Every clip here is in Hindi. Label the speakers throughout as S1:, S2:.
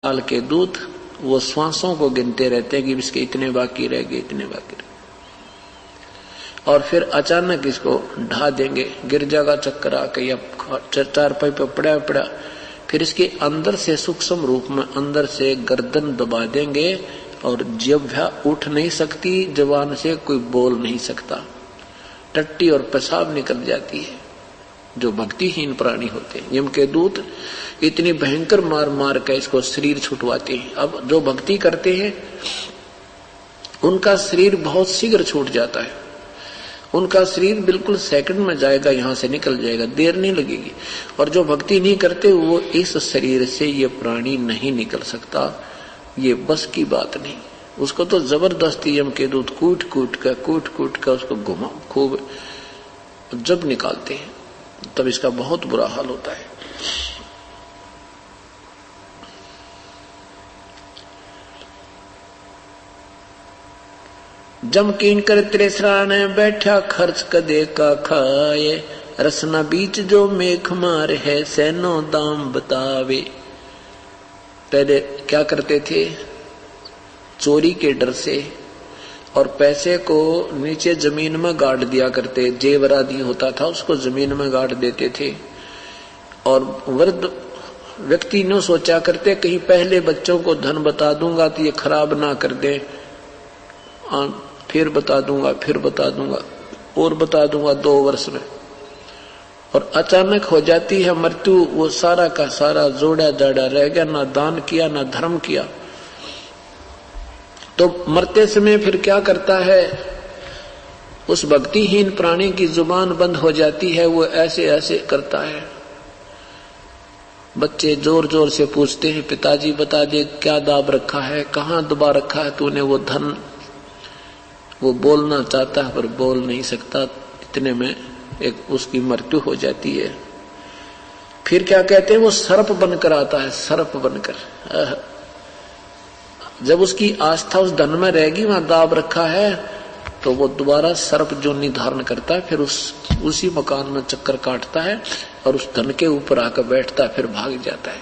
S1: काल के दूत वो श्वासों को गिनते रहते हैं कि इसके इतने बाकी रह गए, इतने बाकी रह, और फिर अचानक इसको ढा देंगे, गिर जाएगा चक्कर आके या चारपाई पे पड़ा पड़ा। फिर इसके अंदर से सूक्ष्म रूप में अंदर से गर्दन दबा देंगे और जिह्वा उठ नहीं सकती, जबान से कोई बोल नहीं सकता, टट्टी और पेशाब निकल जाती है। जो भक्तिहीन प्राणी होते हैं, यम के दूत इतनी भयंकर मार मार कर इसको शरीर छुटवाते हैं। अब जो भक्ति करते हैं उनका शरीर बहुत शीघ्र छूट जाता है, उनका शरीर बिल्कुल सेकंड में जाएगा, यहां से निकल जाएगा, देर नहीं लगेगी। और जो भक्ति नहीं करते वो इस शरीर से ये प्राणी नहीं निकल सकता, ये बस की बात नहीं। उसको तो जबरदस्ती यम के दूत कूट कूट कर उसको घुमा खूब जब निकालते हैं तब इसका बहुत बुरा हाल होता है। जम कीन कर त्रेसरा ने बैठा खर्च कदे का खाए, रसना बीच जो मेघ मार है सैनो दाम बतावे। पहले क्या करते थे, चोरी के डर से और पैसे को नीचे जमीन में गाड़ दिया करते, जेवरादी होता था उसको जमीन में गाड़ देते थे। और वृद्ध व्यक्ति ने सोचा करते कहीं पहले बच्चों को धन बता दूंगा तो ये खराब ना कर दे, फिर बता दूंगा और बता दूंगा 2 वर्ष में। और अचानक हो जाती है मृत्यु, वो सारा का सारा जोड़ा जाड़ा रह गया, ना दान किया ना धर्म किया। तो मरते समय फिर क्या करता है, उस भक्तिहीन प्राणी की जुबान बंद हो जाती है, वो ऐसे ऐसे करता है। बच्चे जोर जोर से पूछते हैं, पिताजी बता दे क्या दाब रखा है, कहाँ दबा रखा है तूने वो धन। वो बोलना चाहता है पर बोल नहीं सकता, इतने में एक उसकी मृत्यु हो जाती है। फिर क्या कहते हैं, वो सर्प बनकर आता है, सर्प बनकर। जब उसकी आस्था उस धन में रहेगी, वहां दाब रखा है, तो वो दोबारा सर्प जो निर्धारण करता है, फिर उसी मकान में चक्कर काटता है और उस धन के ऊपर आकर बैठता है, फिर भाग जाता है।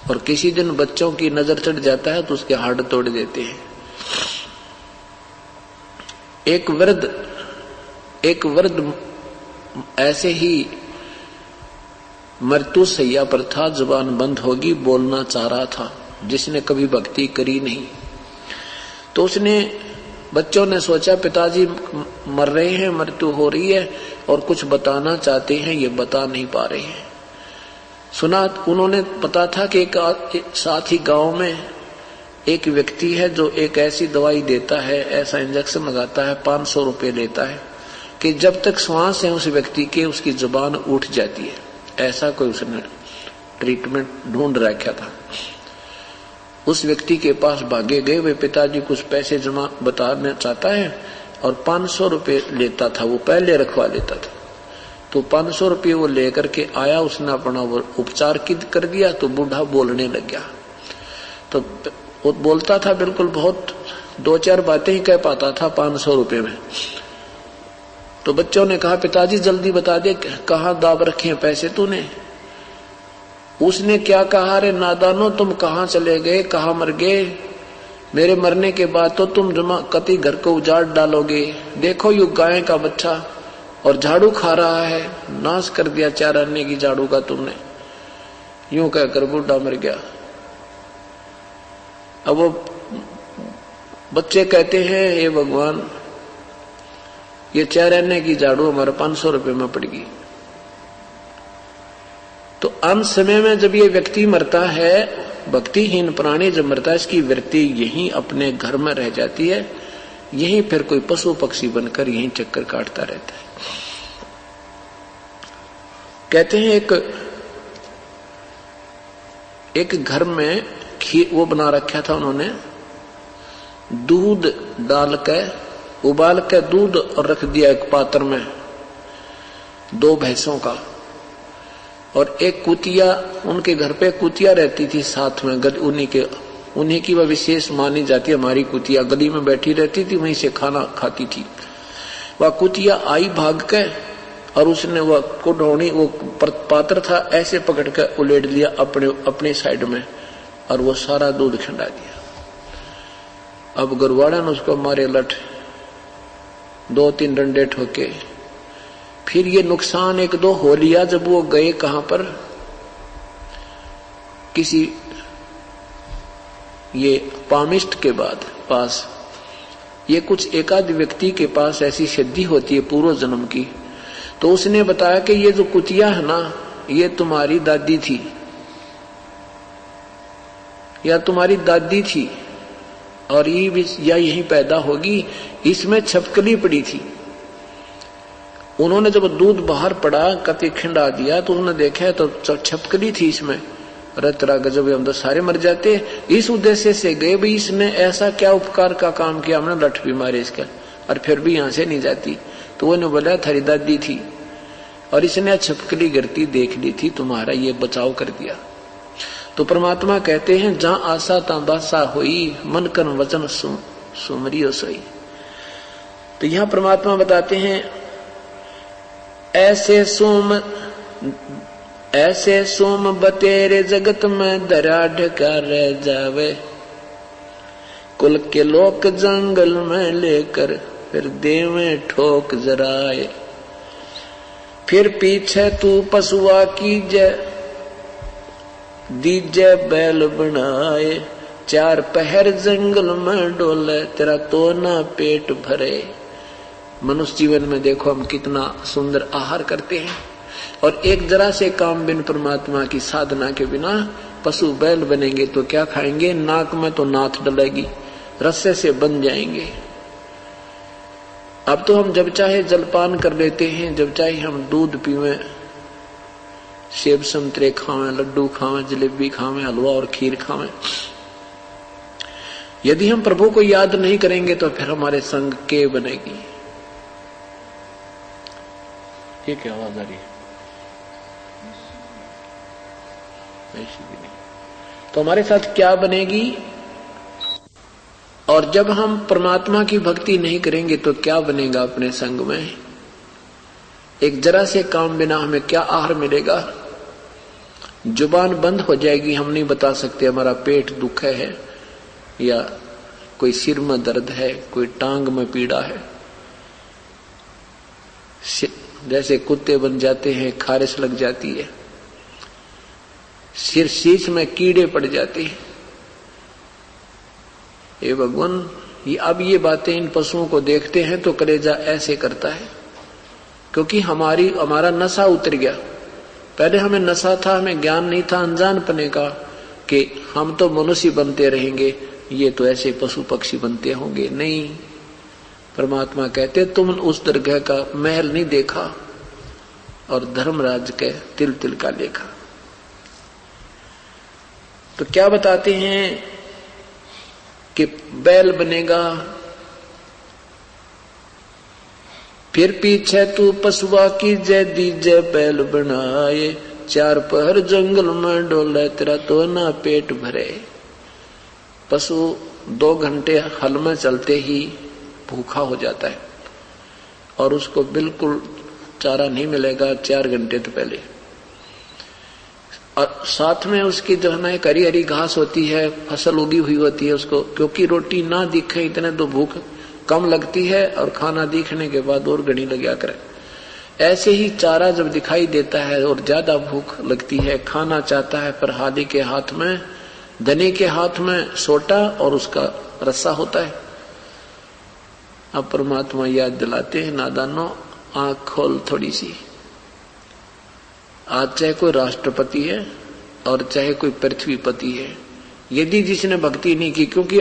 S1: और किसी दिन बच्चों की नजर चढ़ जाता है तो उसके हाड़ तोड़ देते हैं। एक वृद्ध ऐसे ही मृत्यु सैया पर था, जुबान बंद होगी, बोलना चाह रहा था, जिसने कभी भक्ति करी नहीं। तो उसने, बच्चों ने सोचा पिताजी मर रहे हैं, मृत्यु हो रही है और कुछ बताना चाहते हैं, ये बता नहीं पा रहे हैं। सुना उन्होंने, पता था कि एक साथ ही गांव में एक व्यक्ति है जो एक ऐसी दवाई देता है, ऐसा इंजेक्शन लगाता है, 500 रुपए लेता है कि जब तक श्वास है उस व्यक्ति के, उसकी जुबान उठ जाती है। ऐसा कोई उसने ट्रीटमेंट ढूंढ रखा था। उस व्यक्ति के पास भागे गए, वे पिताजी कुछ पैसे जमा बताना चाहता है और 500 रुपए लेता था, वो पहले रखवा लेता था। तो 500 रुपये वो लेकर के आया, उसने अपना वो उपचार कर दिया तो बूढ़ा बोलने लग गया। तो वो बोलता था बिल्कुल, बहुत 2-4 बातें ही कह पाता था 500 रुपये में। तो बच्चों ने कहा पिताजी जल्दी बता दे कहाँ दाब रखे हैं पैसे तूने। उसने क्या कहा, रे नादानो तुम कहाँ चले गए, कहाँ मर गए, मेरे मरने के बाद तो तुम जमा कति घर को उजाड़ डालोगे। देखो यू गाय का बच्चा और झाड़ू खा रहा है, नाश कर दिया 4 आने की झाड़ू का तुमने। यूं कहकर बूढ़ा मर गया। अब वो बच्चे कहते हैं, हे भगवान ये 4 आने की झाड़ू हमारे 500 रुपये में पड़ेगी। तो अंत समय में जब ये व्यक्ति मरता है, भक्तिहीन प्राणी जब मरता है, इसकी वृत्ति यहीं अपने घर में रह जाती है, यहीं फिर कोई पशु पक्षी बनकर यहीं चक्कर काटता रहता है। कहते हैं एक घर में खीर वो बना रखा था उन्होंने, दूध डाल के उबाल के दूध और रख दिया एक पात्र में 2 भैंसों का, और एक कुतिया, उनके घर पे कुतिया रहती थी साथ में, उन्हीं की वह विशेष मानी जाती है। हमारी कुतिया गली में बैठी रहती थी, वहीं से खाना खाती थी। वह कुतिया आई भाग के और उसने वह कुढ़ौनी, वो पात्र था, ऐसे पकड़ कर उलेट लिया अपने साइड में और वो सारा दूध खिंडा दिया। अब गुरवाड़ा ने उसको मारे लठ, 2-3 डंडे ठोके। फिर ये नुकसान 1-2 हो लिया जब वो गए कहां पर, किसी ये पामिष्ट के बाद पास, ये कुछ एकाध व्यक्ति के पास ऐसी सिद्धि होती है पूर्व जन्म की। तो उसने बताया कि ये जो कुतिया है ना, ये तुम्हारी दादी थी या तुम्हारी दादी थी, और ये भी या यहीं पैदा होगी, इसमें छपकली पड़ी थी। उन्होंने जब दूध बाहर पड़ा, कति खिंडा दिया, तो उन्होंने देखा तो छपकली थी इसमें। अरे तेरा गजब, हम तो सारे मर जाते। इस उद्देश्य से गए भाई इसने ऐसा क्या उपकार का काम किया, हमने लठ भी मारे इसका, और फिर भी यहां से नहीं जाती। तो वो ने बोला थारी दादी थी और इसने छपकली गिरती देख ली थी, तुम्हारा ये बचाव कर दिया। तो परमात्मा कहते हैं जहां आशा ता बासा होई, मन कन वचन सुमरियो सोई। तो यहां परमात्मा बताते हैं ऐसे सोम बतेरे जगत में दरा ढका रह जावे, कुल के लोक जंगल में लेकर फिर देवे ठोक जराए। फिर पीछे तू पशुआ कीजे, दीजे बैल बनाए, 4 पहर जंगल में डोले, तेरा तो ना पेट भरे। मनुष्य जीवन में देखो हम कितना सुंदर आहार करते हैं, और एक जरा से काम बिन परमात्मा की साधना के बिना पशु बैल बनेंगे तो क्या खाएंगे, नाक में तो नाथ डलेगी, रस्से से बन जाएंगे। अब तो हम जब चाहे जलपान कर लेते हैं, जब चाहे हम दूध पीवें, सेब संतरे खावें, लड्डू खावें, जलेबी खावें, हलवा और खीर खावें। यदि हम प्रभु को याद नहीं करेंगे तो फिर हमारे संग के बनेगी। ये क्या आवाज आ रही है? ऐसी भी नहीं। तो हमारे साथ क्या बनेगी? और जब हम परमात्मा की भक्ति नहीं करेंगे तो क्या बनेगा अपने संग में? एक जरा से काम बिना हमें क्या आहार मिलेगा? जुबान बंद हो जाएगी, हम नहीं बता सकते हमारा पेट दुख है, या कोई सिर में दर्द है, कोई टांग में पीड़ा है। जैसे कुत्ते बन जाते हैं, खारिश लग जाती है, सिर शीश में कीड़े पड़ जाते हैं। ये भगवान, अब ये बातें इन पशुओं को देखते हैं तो कलेजा ऐसे करता है, क्योंकि हमारा नशा उतर गया। पहले हमें नशा था, हमें ज्ञान नहीं था, अनजानपने का, कि हम तो मनुष्य बनते रहेंगे, ये तो ऐसे पशु पक्षी बनते होंगे। नहीं, परमात्मा कहते तुम उस दरगाह का महल नहीं देखा और धर्मराज के तिल तिल का लेखा। तो क्या बताते हैं कि बैल बनेगा, फिर पीछे तू पशुआ की जय दीजे बैल बनाए, 4 पहर जंगल में डोले, तेरा तो ना पेट भरे। पशु 2 घंटे हल में चलते ही भूखा हो जाता है और उसको बिल्कुल चारा नहीं मिलेगा 4 घंटे तो पहले। और साथ में उसकी जो है ना एक हरी हरी घास होती है, फसल उगी हुई होती है उसको, क्योंकि रोटी ना दिखे इतने तो भूख कम लगती है, और खाना दिखने के बाद और घनी लगा करे। ऐसे ही चारा जब दिखाई देता है और ज्यादा भूख लगती है, खाना चाहता है, पर हादी के हाथ में, धनी के हाथ में सोटा और उसका रस्सा होता है। अब परमात्मा याद दिलाते हैं, नादानो आंख खोल थोड़ी सी। आज चाहे कोई राष्ट्रपति है और चाहे कोई पृथ्वीपति है, यदि जिसने भक्ति नहीं की, क्योंकि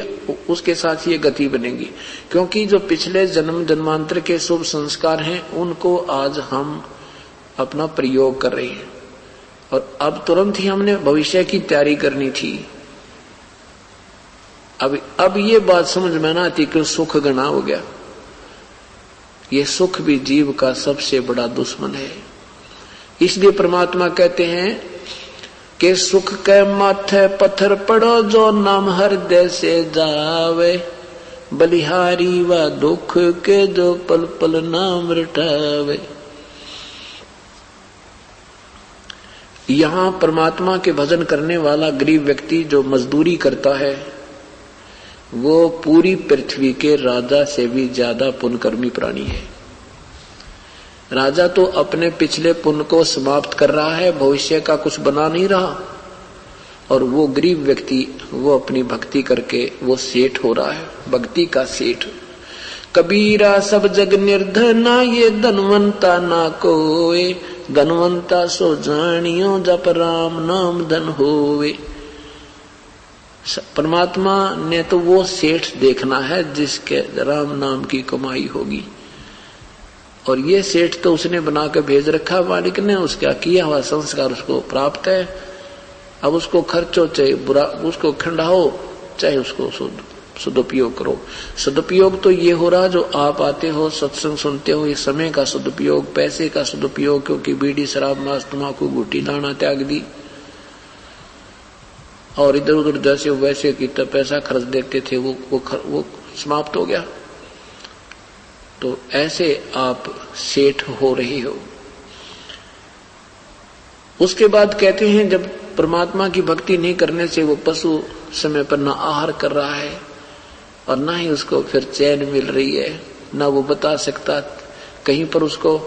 S1: उसके साथ ये गति बनेगी, क्योंकि जो पिछले जन्म जन्मांतर के शुभ संस्कार हैं उनको आज हम अपना प्रयोग कर रहे हैं, और अब तुरंत ही हमने भविष्य की तैयारी करनी थी। अब ये बात समझ में ना आती कि सुख गणा हो गया। ये सुख भी जीव का सबसे बड़ा दुश्मन है। इसलिए परमात्मा कहते हैं कि सुख के माथे पत्थर पड़ो, जो नाम हृदय से जावे, बलिहारी व दुख के जो पल पल नाम रटावे। यहाँ परमात्मा के भजन करने वाला गरीब व्यक्ति जो मजदूरी करता है वो पूरी पृथ्वी के राजा से भी ज्यादा पुण्यकर्मी प्राणी है। राजा तो अपने पिछले पुण्य को समाप्त कर रहा है, भविष्य का कुछ बना नहीं रहा, और वो गरीब व्यक्ति वो अपनी भक्ति करके वो सेठ हो रहा है, भक्ति का सेठ। कबीरा सब जग निर्धना ये धनवंता ना कोए, धनवंता सो जानियो जप राम नाम धन होवे। परमात्मा ने तो वो सेठ देखना है जिसके राम नाम की कमाई होगी, और ये सेठ तो उसने बना के भेज रखा मालिक ने, उसका किया हुआ संस्कार उसको प्राप्त है। अब उसको खर्चो चाहे बुरा, उसको खंडाओ चाहे उसको सदुपयोग करो। सदुपयोग तो ये हो रहा जो आप आते हो सत्संग सुनते हो, ये समय का सदुपयोग, पैसे का सदुपयोग, क्योंकि बीड़ी शराब मांस तम्बाकू गुटी लाना त्याग दी और इधर उधर जैसे वैसे की तो पैसा खर्च देते थे वो समाप्त हो गया। तो ऐसे आप सेठ हो रहे हो। उसके बाद कहते हैं जब परमात्मा की भक्ति नहीं करने से वो पशु समय पर ना आहार कर रहा है और ना ही उसको फिर चैन मिल रही है, ना वो बता सकता, कहीं पर उसको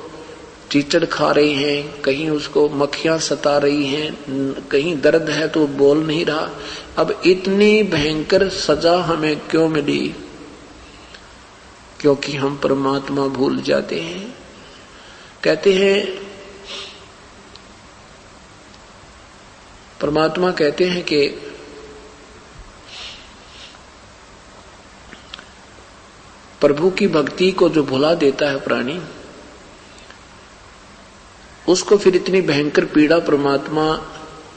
S1: कीचड़ खा रही हैं, कहीं उसको मक्खियां सता रही हैं, कहीं दर्द है तो बोल नहीं रहा। अब इतनी भयंकर सजा हमें क्यों मिली? क्योंकि हम परमात्मा भूल जाते हैं। कहते हैं परमात्मा कहते हैं कि प्रभु की भक्ति को जो भुला देता है प्राणी, उसको फिर इतनी भयंकर पीड़ा परमात्मा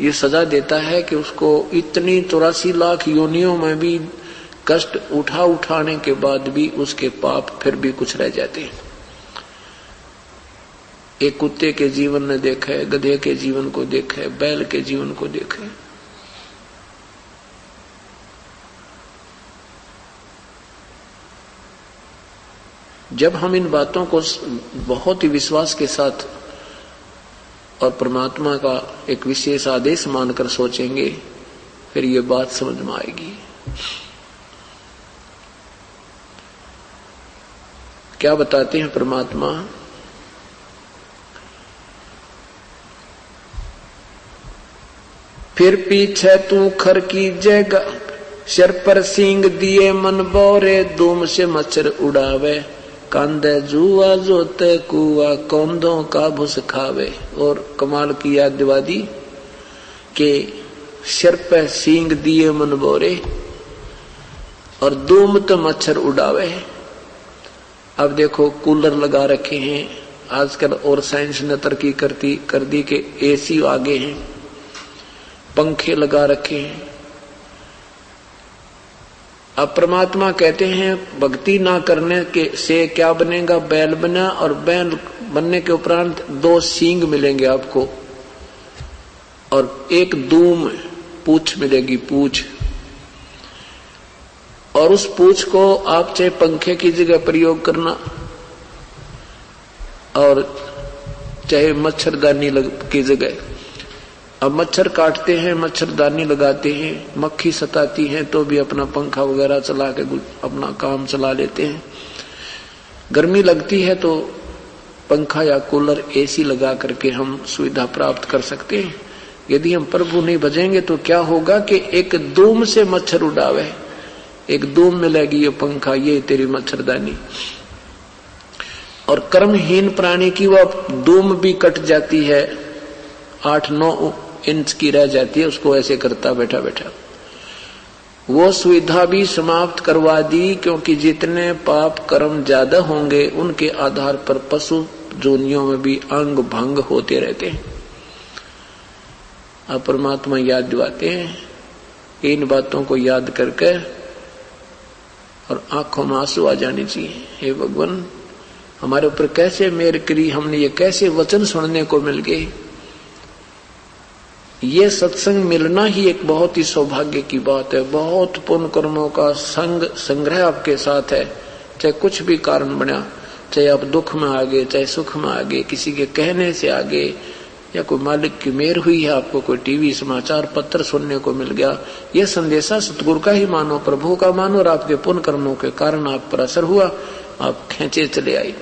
S1: ये सजा देता है कि उसको इतनी 84 लाख योनियों में भी कष्ट उठाने के बाद भी उसके पाप फिर भी कुछ रह जाते हैं। एक कुत्ते के जीवन ने देखा है, गधे के जीवन को देखा है, बैल के जीवन को देखा है। जब हम इन बातों को बहुत ही विश्वास के साथ और परमात्मा का एक विशेष आदेश मानकर सोचेंगे, फिर ये बात समझ में आएगी। क्या बताते हैं परमात्मा? फिर पीछे तू खर की जगह, सिर पर सींग दिए मन बोरे, धूम से मच्छर उड़ावे, कांदे जुआ जोते कुआ, कौंदों का भुस खावे। और कमाल की याद दिवा दी कि सिर पर सींग दिए मन बोरे और धूम तो मच्छर उड़ावे। अब देखो कूलर लगा रखे हैं आजकल, और साइंस ने तरक्की कर दी कि एसी आगे हैं, पंखे लगा रखे हैं। अब परमात्मा कहते हैं भक्ति ना करने के से क्या बनेगा? बैल बना, और बैल बनने के उपरांत 2 सींग मिलेंगे आपको और एक दूम पूंछ मिलेगी, पूंछ। और उस पूंछ को आप चाहे पंखे की जगह प्रयोग करना और चाहे मच्छरदानी की जगह। अब मच्छर काटते हैं, मच्छरदानी लगाते हैं, मक्खी सताती है तो भी अपना पंखा वगैरह चला के अपना काम चला लेते हैं। गर्मी लगती है तो पंखा या कूलर एसी लगा करके हम सुविधा प्राप्त कर सकते हैं। यदि हम प्रभु नहीं भजेंगे तो क्या होगा कि एक धूम से मच्छर उड़ावे, एक धूम मिलेगी ये पंखा, ये तेरी मच्छरदानी। और कर्महीन प्राणी की वह धूम भी कट जाती है, 8-9 इंच की रह जाती है, उसको ऐसे करता बैठा बैठा। वो सुविधा भी समाप्त करवा दी, क्योंकि जितने पाप कर्म ज्यादा होंगे उनके आधार पर पशु जोनियों में भी अंग भंग होते रहते हैं। अब परमात्मा याद दिलाते हैं, इन बातों को याद करके और आंखों में आंसू आ जाने चाहिए। हे भगवान, हमारे ऊपर कैसे मेहर करी, हमने ये कैसे वचन सुनने को मिल गए। ये सत्संग मिलना ही एक बहुत ही सौभाग्य की बात है। बहुत पुण्य कर्मों का संग्रह आपके साथ है। चाहे कुछ भी कारण बना, चाहे आप दुख में आ गए, चाहे सुख में आ गए, किसी के कहने से आ गए, या कोई मालिक की मेहर हुई है, आपको कोई टीवी समाचार पत्र सुनने को मिल गया, ये संदेशा सतगुरु का ही मानो, प्रभु का मानो, और आपके पुण्य कर्मों के कारण आप पर असर हुआ, आप खेचे चले आए।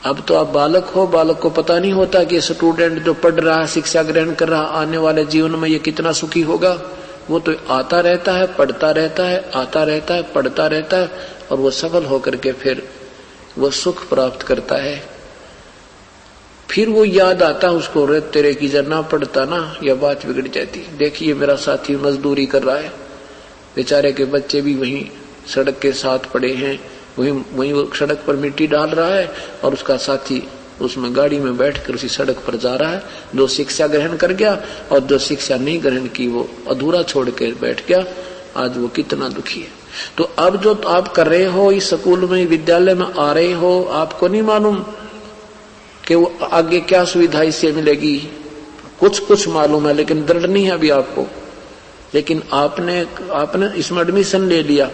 S1: अब तो आप बालक हो, बालक को पता नहीं होता कि स्टूडेंट जो पढ़ रहा है, शिक्षा ग्रहण कर रहा, आने वाले जीवन में ये कितना सुखी होगा। वो तो आता रहता है, पढ़ता रहता है, आता रहता है, पढ़ता रहता है, और वो सफल होकर के फिर वो सुख प्राप्त करता है। फिर वो याद आता उसको, रे तेरे की जरना पढ़ता ना, यह बात बिगड़ जाती। देखिए मेरा साथी मजदूरी कर रहा है, बेचारे के बच्चे भी वहीं सड़क के साथ पड़े हैं, वहीं वो सड़क पर मिट्टी डाल रहा है, और उसका साथी उसमें गाड़ी में बैठकर उसी सड़क पर जा रहा है। जो शिक्षा ग्रहण कर गया और जो शिक्षा नहीं ग्रहण की वो अधूरा छोड़ के बैठ गया। आज वो कितना दुखी है। तो अब जो आप कर रहे हो, इस स्कूल में, विद्यालय में आ रहे हो, आपको नहीं मालूम कि वो आगे क्या सुविधा इससे मिलेगी। कुछ मालूम है, लेकिन दृढ़ नहीं है अभी आपको। लेकिन आपने इसमें एडमिशन ले लिया,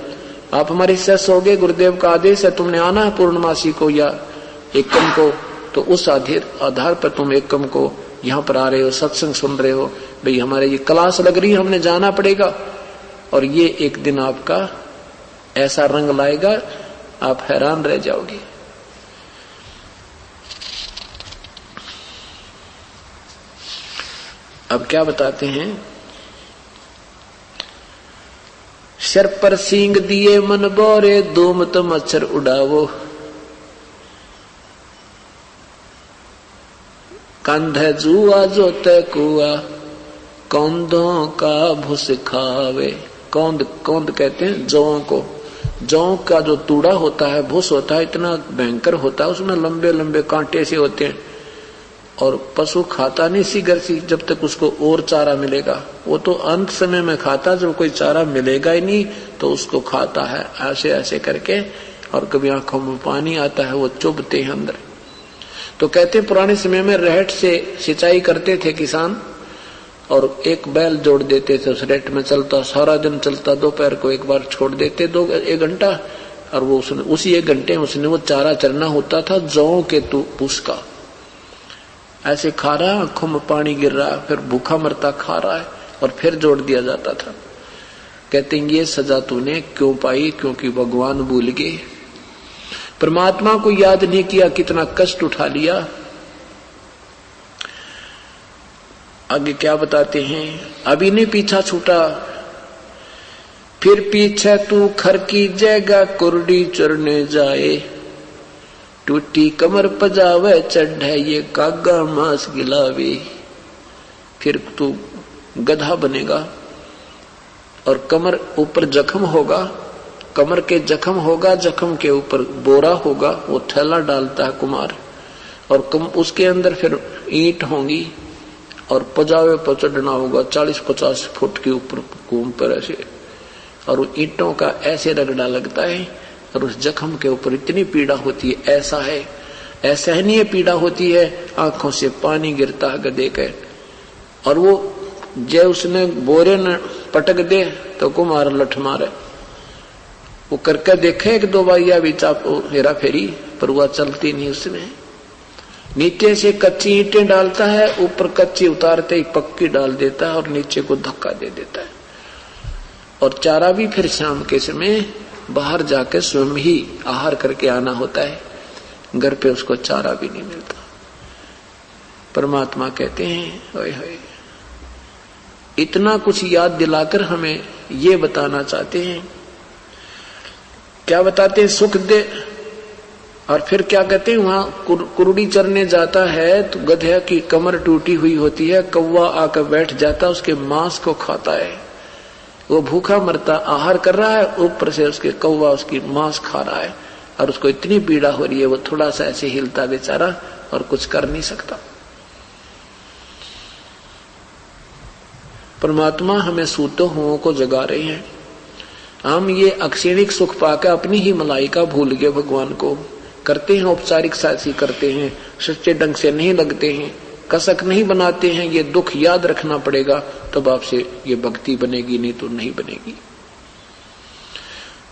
S1: आप हमारे शिष्य हो गए, गुरुदेव का आदेश है, तुमने आना है पूर्णमासी को या एकम को, तो उस आधार पर तुम एकम को यहाँ पर आ रहे हो, सत्संग सुन रहे हो। भाई हमारे ये क्लास लग रही है, हमने जाना पड़ेगा। और ये एक दिन आपका ऐसा रंग लाएगा, आप हैरान रह जाओगे। अब क्या बताते हैं, सर पर सींग दिए मन बोरे, धूम तो मच्छर उड़ावो, कंधे जुआ जोते कुआ, कौंदों का भूस खावे। कौंद कहते हैं जौ को। जौ का जो तूड़ा होता है, भूस होता है, इतना भयंकर होता है, उसमें लंबे लंबे कांटे से होते हैं, और पशु खाता नहीं सीगर सी जब तक उसको और चारा मिलेगा। वो तो अंत समय में खाता, जब कोई चारा मिलेगा ही नहीं तो उसको खाता है ऐसे ऐसे करके, और कभी आंखों में पानी आता है, वो चुभते हैं अंदर। तो कहते हैं पुराने समय में रहट से सिंचाई करते थे किसान, और एक बैल जोड़ देते थे, उस रहट में चलता, सारा दिन चलता, दोपहर को एक बार छोड़ देते 1 घंटा, और वो उसी 1 घंटे में उसने वो चारा चरना होता था जौ के भूस का। ऐसे खा रहा, आंखों में पानी गिर रहा, फिर भूखा मरता खा रहा है, और फिर जोड़ दिया जाता था। कहते हैं ये सजा तूने क्यों पाई, क्योंकि भगवान भूल गए, परमात्मा को याद नहीं किया, कितना कष्ट उठा लिया। आगे क्या बताते हैं, अभी नहीं पीछा छूटा, फिर पीछे तू खर की जगह कुर्डी चरने जाए, टूटी कमर पजावे चढ़े ये कागा मांस गिलावे। फिर तू गधा बनेगा, और कमर ऊपर जख्म होगा, कमर के जख्म होगा, जख्म के ऊपर बोरा होगा, वो थैला डालता है कुमार, और उसके अंदर फिर ईंट होंगी, और पजावे पर चढ़ना होगा 40-50 फुट के ऊपर घूम पर ऐसे, और वो ईंटों का ऐसे रगड़ा लगता है, और उस जख्म के ऊपर इतनी पीड़ा होती है, ऐसा है असहनीय पीड़ा होती है, आंखों से पानी गिरता है गधे के। और वो जय उसने बोरे न पटक दे तो कुमार लठ मारे, वो करके देखे 1-2 बार या भी चाप हेरा फेरी, पर वह चलती नहीं उसमें। नीचे से कच्ची ईंटें डालता है, ऊपर कच्ची उतारते ही पक्की डाल देता है, और नीचे को धक्का दे देता है। और चारा भी फिर शाम के समय बाहर जाके स्वयं ही आहार करके आना होता है, घर पे उसको चारा भी नहीं मिलता। परमात्मा कहते हैं होए होए, इतना कुछ याद दिलाकर हमें ये बताना चाहते हैं। क्या बताते हैं, सुख दे। और फिर क्या कहते हैं, वहां कुरुड़ी चरने जाता है तो गधे की कमर टूटी हुई होती है, कौवा आकर बैठ जाता, उसके मांस को खाता है, वो भूखा मरता, आहार कर रहा है, ऊपर से उसके कौवा उसकी मांस खा रहा है, और उसको इतनी पीड़ा हो रही है, वो थोड़ा सा ऐसे हिलता बेचारा और कुछ कर नहीं सकता। परमात्मा हमें सूते हुओं को जगा रहे हैं। हम ये अक्षणिक सुख पाकर अपनी ही मलाइका भूल गए, भगवान को करते हैं, औपचारिक साथी करते हैं, सच्चे ढंग से नहीं लगते हैं, कसक नहीं बनाते हैं। ये दुख याद रखना पड़ेगा, तब आपसे ये भक्ति बनेगी, नहीं तो नहीं बनेगी।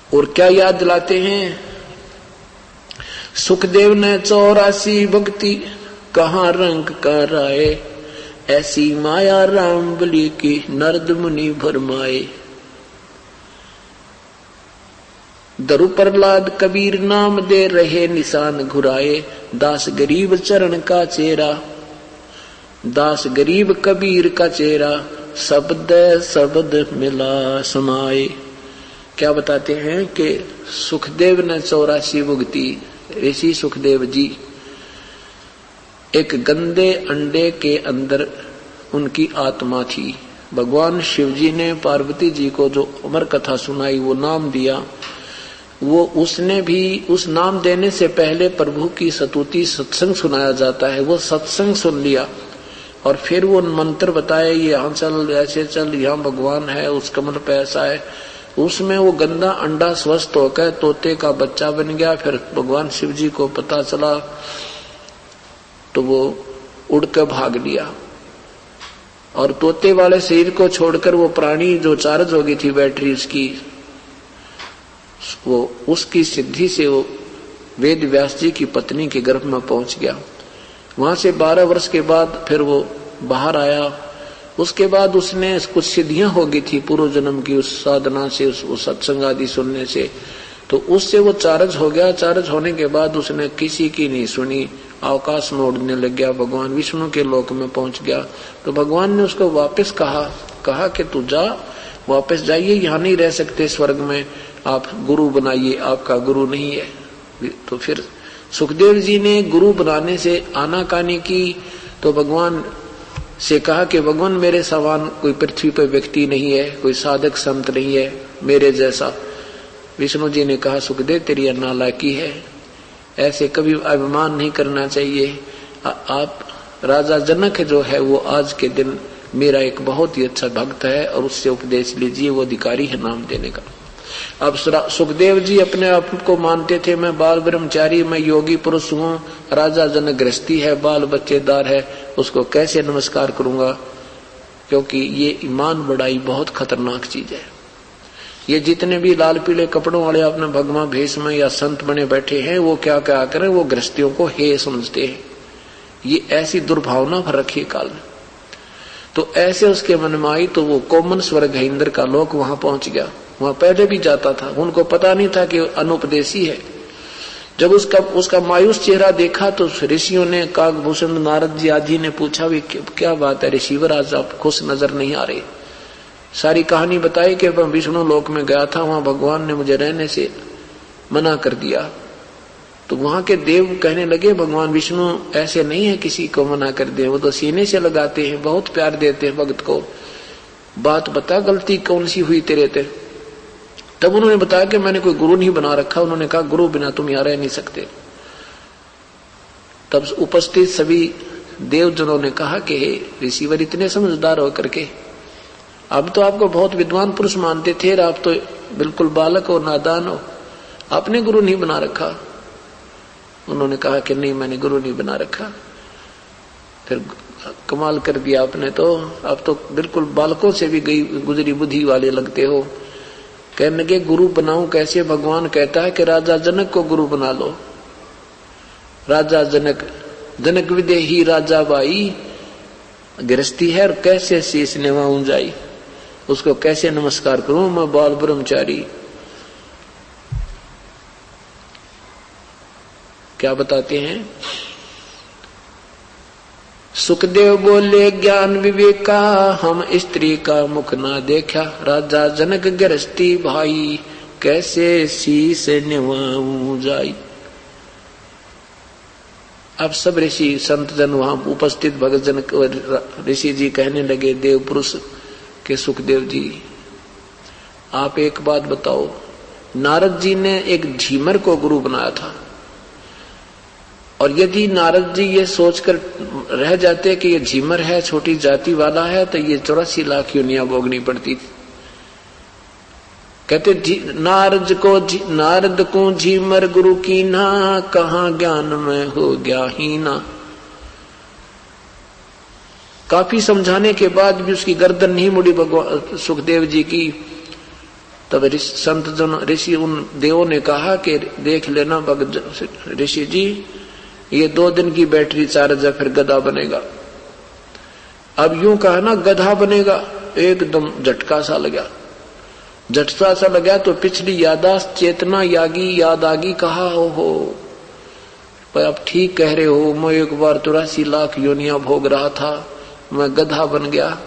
S1: और क्या याद दिलाते हैं, सुखदेव ने 84 भक्ति कहाँ रंग का राय, ऐसी माया राम बलि की नरद मुनि भरमाए। दरु प्रहलाद कबीर नाम दे रहे निशान घुराए, दास गरीब चरण का चेहरा, दास गरीब कबीर का चेहरा, शब्द शब्द मिला समाए। क्या बताते हैं कि सुखदेव ने 84 भुगती। ऋषि सुखदेव जी एक गंदे अंडे के अंदर उनकी आत्मा थी। भगवान शिव जी ने पार्वती जी को जो अमर कथा सुनाई, वो नाम दिया, वो उसने भी उस नाम देने से पहले प्रभु की स्तुति सत्संग सुनाया जाता है, वो सत्संग सुन लिया और फिर वो मंत्र बताए, ये यहाँ चल, ऐसे चल, यहाँ भगवान है, उस कमल पे ऐसा है। उसमें वो गंदा अंडा स्वस्थ होकर तोते का बच्चा बन गया। फिर भगवान शिव जी को पता चला तो वो उड़कर भाग लिया और तोते वाले शरीर को छोड़कर वो प्राणी जो चार्ज हो गई थी बैटरी उसकी, वो उसकी सिद्धि से वो वेद व्यास जी की पत्नी के गर्भ में पहुंच गया। वहां से 12 वर्ष के बाद फिर वो बाहर आया। उसके बाद उसने कुछ सिद्धियां हो गई थी पूर्व जन्म की, उस साधना से, उस सत्संग आदि सुनने से, तो उससे वो चार्ज हो गया। चार्ज होने के बाद उसने किसी की नहीं सुनी, आकाश में उड़ने लग गया, भगवान विष्णु के लोक में पहुंच गया। तो भगवान ने उसको वापस कहा कि तू जा, वापस जाइए, यहाँ नहीं रह सकते स्वर्ग में, आप गुरु बनाइए, आपका गुरु नहीं है। तो फिर सुखदेव जी ने गुरु बनाने से आनाकानी की, तो भगवान से कहा कि भगवान मेरे समान कोई पृथ्वी पर व्यक्ति नहीं है, कोई साधक संत नहीं है मेरे जैसा। विष्णु जी ने कहा सुखदेव तेरी नालायकी है, ऐसे कभी अभिमान नहीं करना चाहिए। आप राजा जनक जो है वो आज के दिन मेरा एक बहुत ही अच्छा भक्त है और उससे उपदेश लीजिए, वो अधिकारी है नाम देने का। अब सुखदेव जी अपने आप को मानते थे मैं बाल ब्रह्मचारी, मैं योगी पुरुष हूँ, राजा जनक गृहस्थी है, बाल बच्चेदार है, उसको कैसे नमस्कार करूंगा, क्योंकि ये ईमान बढ़ाई बहुत खतरनाक चीज है। ये जितने भी लाल पीले कपड़ों वाले अपने भगवा भेष में या संत बने बैठे हैं, वो क्या क्या करें, वो गृहस्थियों को हे समझते हैं। ये ऐसी दुर्भावना भर रखी काल में। तो ऐसे उसके मन में आई तो वो कोमन स्वर्ग है, इंद्र का लोक, वहां पहुंच गया। वहां पहले भी जाता था, उनको पता नहीं था कि अनुपदेशी है। जब उसका मायूस चेहरा देखा तो ऋषियों ने, काकभूषण नारद जी आदि ने पूछा भी क्या बात है ऋषिवर, आज आप खुश नजर नहीं आ रहे। सारी कहानी बताई कि मैं विष्णु लोक में गया था, वहां भगवान ने मुझे रहने से मना कर दिया। तो वहां के देव कहने लगे भगवान विष्णु ऐसे नहीं है किसी को मना कर दे, वो तो सीने से लगाते हैं, बहुत प्यार देते हैं भक्त को, बात बता गलती कौन सी हुई तेरे ते। तब उन्होंने बताया कि मैंने कोई गुरु नहीं बना रखा। उन्होंने कहा गुरु बिना तुम यहाँ रह नहीं सकते। तब उपस्थित सभी देवजनों ने कहा कि ऋषिवर इतने समझदार होकर के अब तो आपको बहुत विद्वान पुरुष मानते थे, आप तो बिल्कुल बालक हो, नादान हो, आपने गुरु नहीं बना रखा। उन्होंने कहा कि नहीं मैंने गुरु नहीं बना रखा। फिर कमाल कर दिया आपने तो, अब तो बिल्कुल बालकों से भी गई गुजरी बुद्धि वाले लगते हो। कहने लगे गुरु बनाऊं कैसे, भगवान कहता है कि राजा जनक को गुरु बना लो। राजा जनक, जनक विदेही राजा बाई, गृहस्थी है और कैसे शीश निभाऊं जाई, उसको कैसे नमस्कार करूं, मैं बाल ब्रह्मचारी। क्या बताते हैं सुखदेव बोले ज्ञान विवेका, हम स्त्री का मुख ना देखा, राजा जनक गृहस्थी भाई, कैसे शीश निभाऊं जाई। अब सब ऋषि संत जन वहां उपस्थित भगत जन ऋषि जी कहने लगे देव पुरुष के सुखदेव जी आप एक बात बताओ, नारद जी ने एक झीमर को गुरु बनाया था, और यदि नारद जी ये सोचकर रह जाते कि ये झीमर है, छोटी जाति वाला है, तो ये 84 लाख योनियां भोगनी पड़ती थी। कहते नारद को झीमर गुरु की ना, कहाँ ज्ञान में हो गया हीना। काफी समझाने के बाद भी उसकी गर्दन नहीं मुड़ी भगवान सुखदेव जी की। तब संत जन ऋषि उन देवों ने कहा कि देख लेना भगत ऋषि जी, ये 2 दिन की बैटरी चार्ज है, फिर गधा बनेगा। अब यूं कहा ना गधा बनेगा, एकदम झटका सा लगा। झटका सा लगा तो पिछली यादाश्त चेतना यागी याद आगी, कहा हो पर आप ठीक कह रहे हो, मैं एक बार 83 लाख योनियां भोग रहा था, मैं गधा बन गया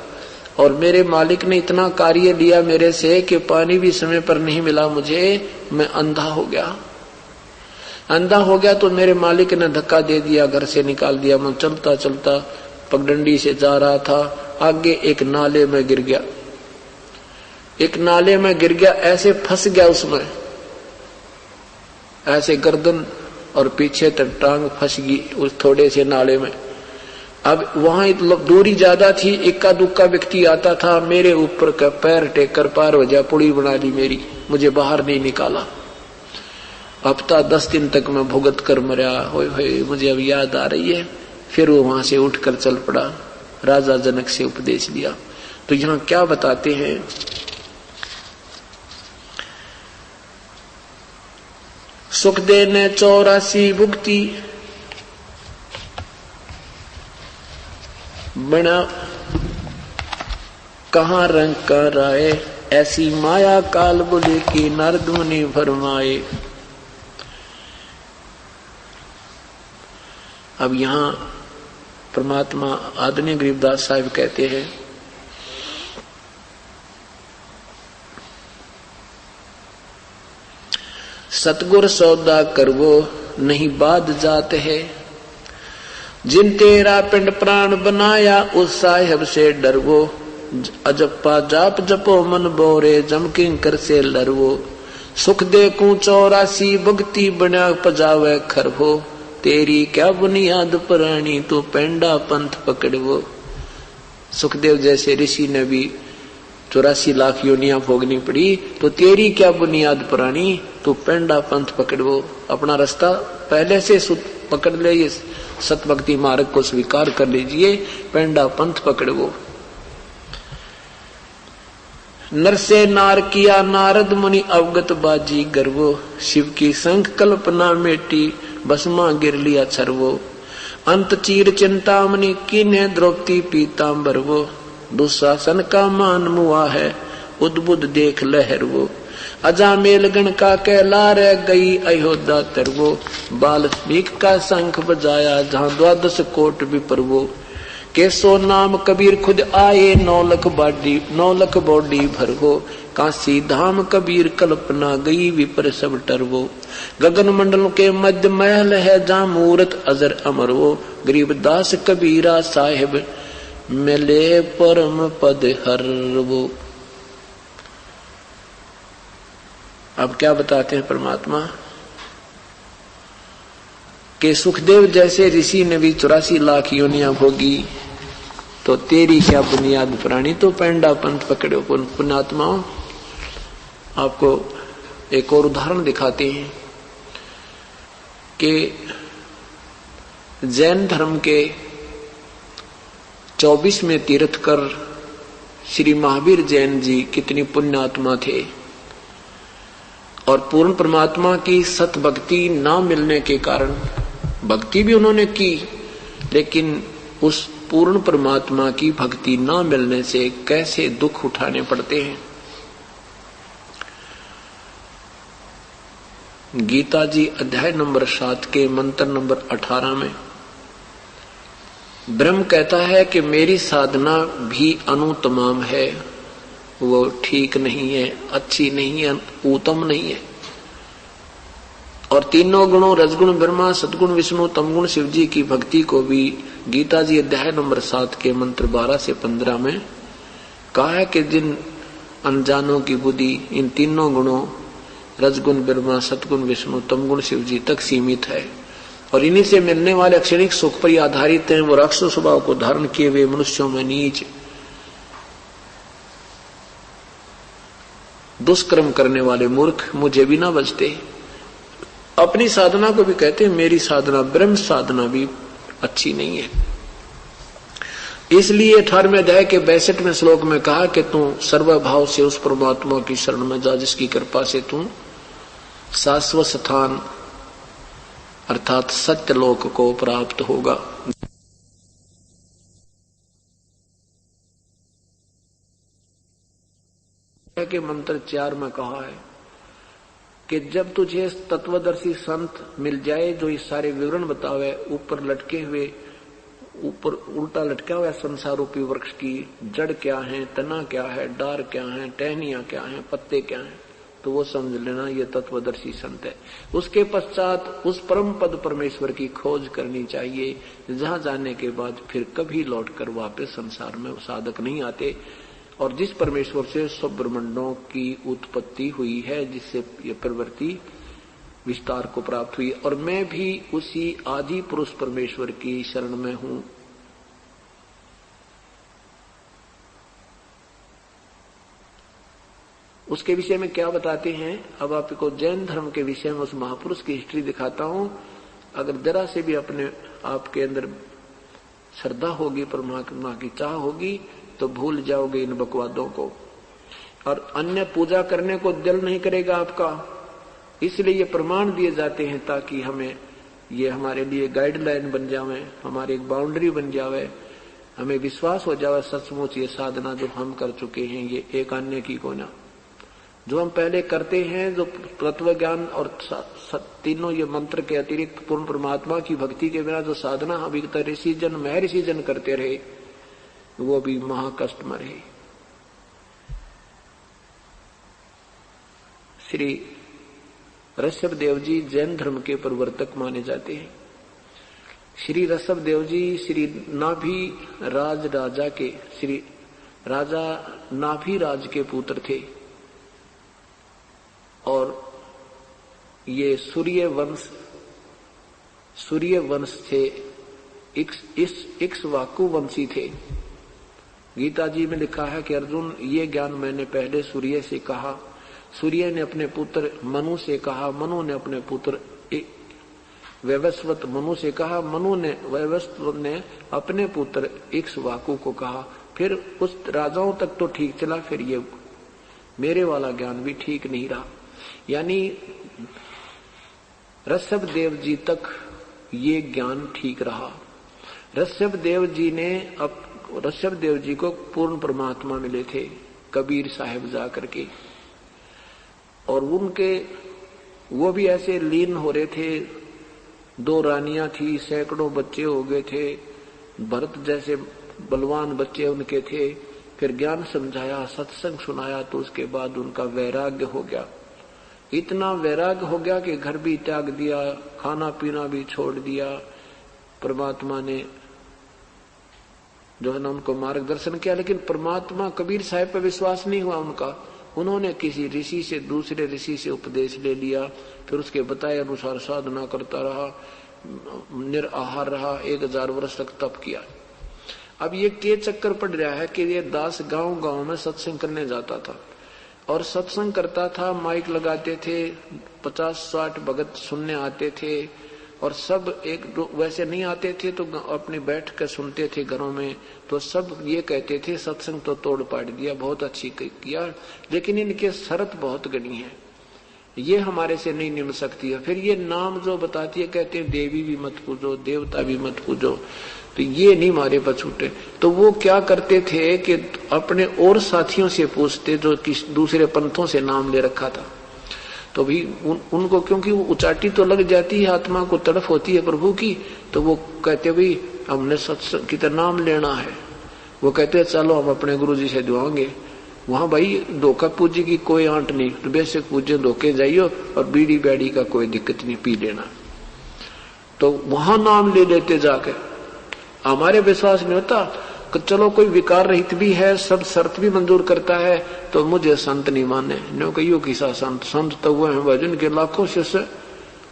S1: और मेरे मालिक ने इतना कार्य लिया मेरे से कि पानी भी समय पर नहीं मिला मुझे, मैं अंधा हो गया। अंधा हो गया तो मेरे मालिक ने धक्का दे दिया, घर से निकाल दिया। मैं चलता चलता पगडंडी से जा रहा था, आगे एक नाले में गिर गया। एक नाले में गिर गया, ऐसे फंस गया उसमें, ऐसे गर्दन और पीछे तक टांग फंस गई उस थोड़े से नाले में। अब वहां दूरी ज्यादा थी, इक्का दुक्का व्यक्ति आता था, मेरे ऊपर का पैर टेक कर पार हो जा पुड़ी बना ली मेरी, मुझे बाहर नहीं निकाला। हफ्ता 10 दिन तक मैं भुगत कर मरा। होए मुझे अब याद आ रही है। फिर वो वहां से उठकर चल पड़ा, राजा जनक से उपदेश लिया। तो यहाँ क्या बताते हैं, सुखदेव ने 84 भुक्ति बना, कहाँ रंग कर आए, ऐसी माया काल बोले की नारद मुनि फरमाए। अब यहाँ परमात्मा आदरणीय गरीबदास साहिब कहते हैं, सतगुर सौदा करवो नहीं बाद जात है, जिन तेरा पिंड प्राण बनाया उस साहिब से डरवो, अजप्पा जाप जपो मन बोरे जम किंकर से लरवो, सुख दे कू 84 भक्ति बना पजावे खरवो, तेरी क्या बुनियाद पुरानी तू पेंडा पंथ पकड़वो। सुखदेव जैसे ऋषि ने भी 84 लाख योनियां भोगनी पड़ी, तो तेरी क्या बुनियाद पुरानी तू पेंडा पंथ पकड़वो। अपना रास्ता पहले से पकड़ ले, ये सत भक्ति मार्ग को स्वीकार कर लीजिए, पेंडा पंथ पकड़वो। नर से नार किया नारद मुनि अवगत बाजी गर्वो, शिव की संख कल्पना मेटी बसमा गिर लिया छरवो, अंत चीर चिंतामणि किन्हे द्रौपदी पीतांबर वो, दुशासन का मान मुआ है उद्बुद्ध देख लहर वो, अजामेल गण का कहला रह गई अयोध्या तरवो, बाल भीख का शंख बजाया जहाँ 12 कोट विपरवो, केसो नाम कबीर खुद आए 9 लाख बॉडी भरवो, काशी धाम कबीर कल्पना गई विपर सब टरवो, गगन मंडल के मध्य महल है जहाँ मूरत अजर अमर वो, गरीबदास कबीरा साहिब मिले परम पद हर वो। अब क्या बताते हैं परमात्मा के सुखदेव जैसे ऋषि ने भी 84 लाख योनियां भोगी, तो तेरी क्या बुनियाद पुरानी तो पेंडा पंथ पकड़ो। पुण्यात्माओं, आपको एक और उदाहरण दिखाते हैं कि जैन धर्म के 24वें तीर्थकर श्री महावीर जैन जी कितनी पुण्यात्मा थे, और पूर्ण परमात्मा की सत भक्ति ना मिलने के कारण, भक्ति भी उन्होंने की लेकिन उस पूर्ण परमात्मा की भक्ति ना मिलने से कैसे दुख उठाने पड़ते हैं। गीता जी अध्याय नंबर 7 के मंत्र नंबर 18 में ब्रह्म कहता है कि मेरी साधना भी अनुतमाम है, वो ठीक नहीं है, अच्छी नहीं है, उत्तम नहीं है। और तीनों गुणों रजगुण ब्रह्मा, सदगुण विष्णु, तमगुण शिव जी की भक्ति को भी गीता जी अध्याय नंबर 7 के मंत्र 12 से 15 में कहा है कि जिन अनजानों की बुद्धि इन तीनों गुणों रजगुण ब्रह्मा, सतगुण विष्णु, तमगुण शिव जी तक सीमित है और इन्हीं से मिलने वाले क्षणिक सुख पर आधारित हैं, वो राक्षस स्वभाव को धारण किए हुए मनुष्यों में नीच दुष्कर्म करने वाले मूर्ख मुझे भी ना बचते। अपनी साधना को भी कहते हैं मेरी साधना, ब्रह्म साधना भी अच्छी नहीं है। इसलिए 18वें अध्याय के 62वें श्लोक में कहा कि तू सर्वभाव से उस परमात्मा की शरण में जा जिसकी कृपा से तू शाश्वत स्थान अर्थात सत्यलोक को प्राप्त होगा। के मंत्र 4 में कहा है कि जब तुझे तत्वदर्शी संत मिल जाए जो इस सारे विवरण बतावे, ऊपर लटके हुए, ऊपर उल्टा लटका हुआ संसार रूपी वृक्ष की जड़ क्या है, तना क्या है, डार क्या है, टहनियां क्या है, पत्ते क्या हैं, तो वो समझ लेना ये तत्वदर्शी संत है। उसके पश्चात उस परम पद परमेश्वर की खोज करनी चाहिए, जहां जाने के बाद फिर कभी लौटकर वापस संसार में साधक नहीं आते। और जिस परमेश्वर से सब ब्रह्मांडों की उत्पत्ति हुई है, जिससे ये प्रवृत्ति विस्तार को प्राप्त हुई, और मैं भी उसी आदि पुरुष परमेश्वर की शरण में हूं। उसके विषय में क्या बताते हैं, अब आपको जैन धर्म के विषय में उस महापुरुष की हिस्ट्री दिखाता हूं। अगर जरा से भी अपने आपके अंदर श्रद्धा होगी, परमात्मा की चाह होगी, तो भूल जाओगे इन बकवादों को, और अन्य पूजा करने को दिल नहीं करेगा आपका। इसलिए ये प्रमाण दिए जाते हैं ताकि हमें ये हमारे लिए गाइडलाइन बन जावे, हमारी एक बाउंड्री बन जावे, हमें विश्वास हो जावे सचमुच ये साधना जो हम कर चुके हैं ये एक अन्य की को ना, जो हम पहले करते हैं, जो तत्व ज्ञान और तीनों ये मंत्र के अतिरिक्त पूर्ण परमात्मा की भक्ति के बिना जो साधना अभी तक ऋषि जन महर्षि जन करते रहे, वो भी महाकष्ट में रहे। श्री ऋषभ देव जी जैन धर्म के प्रवर्तक माने जाते हैं। श्री ऋषभ देव जी श्री नाभि राज राजा के, श्री राजा नाभि राज के पुत्र थे, और ये सूर्य वंश थे, इक्ष्वाकु वंशी थे। गीता जी में लिखा है कि अर्जुन ये ज्ञान मैंने पहले सूर्य से कहा, सूर्य ने अपने पुत्र मनु से कहा, मनु ने अपने पुत्र वैवस्वत मनु से कहा, मनु ने वैवस्वत ने अपने पुत्र इक्ष्वाकु को कहा। फिर उस राजाओं तक तो ठीक चला, फिर ये मेरे वाला ज्ञान भी ठीक नहीं रहा। यानी ऋषभ देव जी तक ये ज्ञान ठीक रहा। ऋषभ देव जी को पूर्ण परमात्मा मिले थे कबीर साहिब जा करके, और उनके वो भी ऐसे लीन हो रहे थे। 2 रानियां थी, सैकड़ों बच्चे हो गए थे, भरत जैसे बलवान बच्चे उनके थे। फिर ज्ञान समझाया, सत्संग सुनाया, तो उसके बाद उनका वैराग्य हो गया। इतना वैराग्य हो गया कि घर भी त्याग दिया, खाना पीना भी छोड़ दिया। परमात्मा ने जो है ना उनको मार्गदर्शन किया, लेकिन परमात्मा कबीर साहब पर विश्वास नहीं हुआ उनका। उन्होंने किसी ऋषि से, दूसरे ऋषि से उपदेश ले लिया, फिर उसके बताए अनुसार साधना करता रहा, निराहार रहा, 1000 वर्ष तक तप किया। अब ये के चक्कर पड़ रहा है कि ये दास गांव गांव में सत्संग करने जाता था, और सत्संग करता था, माइक लगाते थे, 50-60 भगत सुनने आते थे, और सब एक वैसे नहीं आते थे तो अपने बैठ कर सुनते थे घरों में। तो सब ये कहते थे सत्संग तो तोड़ पाट दिया, बहुत अच्छी किया, लेकिन इनके शर्त बहुत गणी है, ये हमारे से नहीं निम सकती है। फिर ये नाम जो बताती है, कहते हैं देवी भी मत पूजो, देवता भी मत पूजो, तो ये नहीं हमारे पर छूटे। तो वो क्या करते थे कि अपने और साथियों से पूछते जो किस दूसरे पंथों से नाम ले रखा था, तो भी उनको क्योंकि वो उचाटी तो लग जाती है, आत्मा को तड़फ होती है प्रभु की, तो वो कहते भाई हमने सत्संग की तरह नाम लेना है। वो कहते चलो हम अपने गुरु जी से दुआएंगे। वहां भाई धोखा पूजी की कोई आंट नहीं, तो बेशक पूजे धोखे जाइयो, और बीड़ी बैड़ी का कोई दिक्कत नहीं, पी लेना। तो वहां नाम ले लेते जाके, हमारे विश्वास नहीं होता कि चलो कोई विकार रहित भी है, सब शर्त भी मंजूर करता है, तो मुझे संत नहीं माने। नो कहियो किसा संत तो वो है भजन के लाखों शिष्य,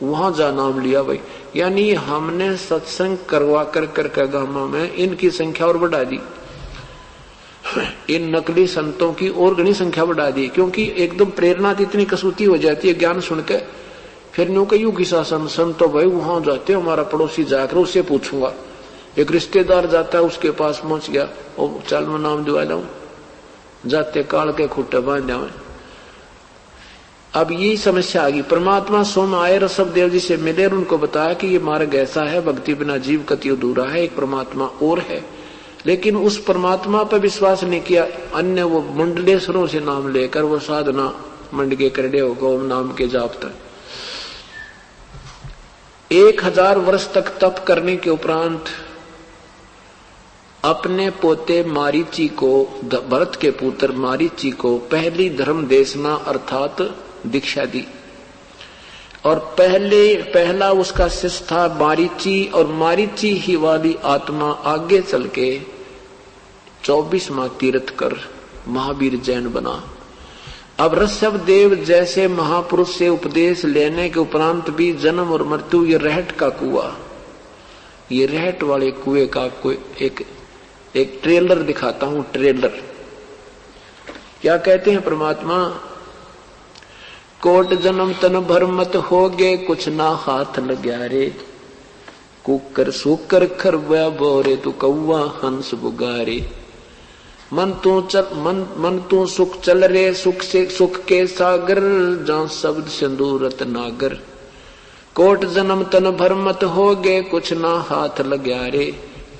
S1: वहां जा नाम लिया भाई। यानी हमने सत्संग करवा कर गांव में इनकी संख्या और बढ़ा दी, इन नकली संतों की और घनी संख्या बढ़ा दी, क्योंकि एकदम प्रेरणा इतनी कसूती हो जाती है ज्ञान सुन के। फिर नो कहियो किसा संत तो भाई वहां जाते, हमारा पड़ोसी जाकर उससे पूछूंगा। एक रिश्तेदार जाता है, उसके पास पहुंच गया, और चल मैं नाम दिवा लाऊं, जाते काल के खुट्टे बांध जावे। अब यही समस्या आ गई। परमात्मा स्वयं आए ऋषभ देव जी से मिले और उनको बताया कि ये मार्ग ऐसा है, भक्ति बिना जीव कति अधूरा है, एक परमात्मा और है। लेकिन उस परमात्मा पर विश्वास नहीं किया। अन्य वो मंडलेश्वरों से नाम लेकर वो साधना मंडके करड़े होगा ओम नाम के जाप तक 1000 वर्ष तक तप करने के उपरांत अपने पोते मारीची को, भरत के पुत्र मारीची को पहली धर्म देशना अर्थात दीक्षा दी। और पहला उसका शिष्य था मारीची, और मारीची ही वाली आत्मा आगे चल के 24वां तीर्थ कर महावीर जैन बना। अब ऋषभ देव जैसे महापुरुष से उपदेश लेने के उपरांत भी जन्म और मृत्यु ये रहट का कुआं, ये रहट वाले कुएं का कोई एक ट्रेलर दिखाता हूं। ट्रेलर क्या कहते हैं परमात्मा, कोट जन्म तन भर मत होगे कुछ ना हाथ लग्या रे, कुकर सुकर खरबा बोरे तू कौवा हंस बुगारे, मन तू सुख चल रे सुख से सुख के सागर, जहां शब्द सिंदूरत नागर, कोट जन्म तन भर मत होगे कुछ ना हाथ लग्या रे,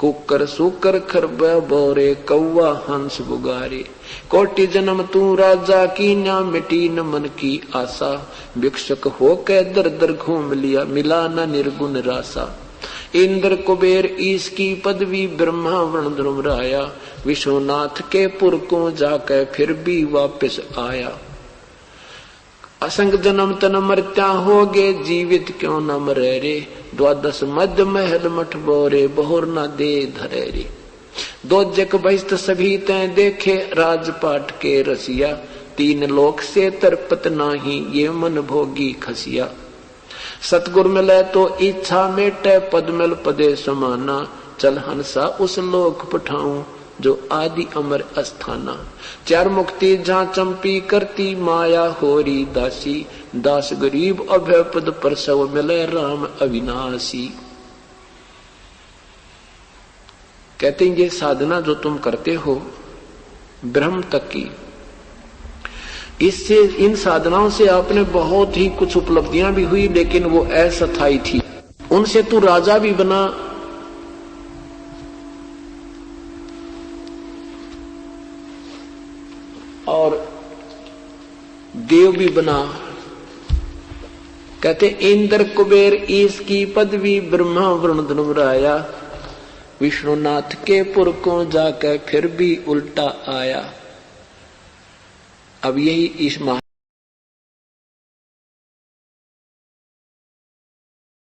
S1: कुकर सुकर खरबा बोरे कौवा हंस बुगारे, कोटि जन्म तू राजा की ना मिटी न मन की आशा, भिक्षक हो के दर दर घूम लिया मिला न निर्गुण रासा, इंद्र कुबेर ईश की पदवी ब्रह्मा वर्ण ध्रुव राया, विश्वनाथ के पुर को जाकर फिर भी वापस आया, असंग जन्म तन मरत्या होगे जीवित क्यों न मरे रे, द्वादश मध्य महल मठ बोरे बहुर न दे धरे रे, दो जग बहिष्ठ सभी तय देखे राजपाट के रसिया, तीन लोक से तरपत नाही ये मन भोगी खसिया, सतगुर मिले तो इच्छा मेटे पद मिल पदे समाना, चल हंसा उस लोक पठाऊं जो आदि अमर अस्थाना, चार मुक्ति जहां चंपी करती माया होरी दासी, दास गरीब अभय पद प्रसव मिले राम अविनाशी। कहते हैं ये साधना जो तुम करते हो ब्रह्म तक की, इससे इन साधनाओं से आपने बहुत ही कुछ उपलब्धियां भी हुई, लेकिन वो अस्थायी थी। उनसे तू राजा भी बना और देव भी बना। कहते इंद्र कुबेर ईश की पदवी ब्रह्मा वरुण ध्रुव राया, विष्णुनाथ के पुर को जाकर फिर भी उल्टा आया। अब यही इस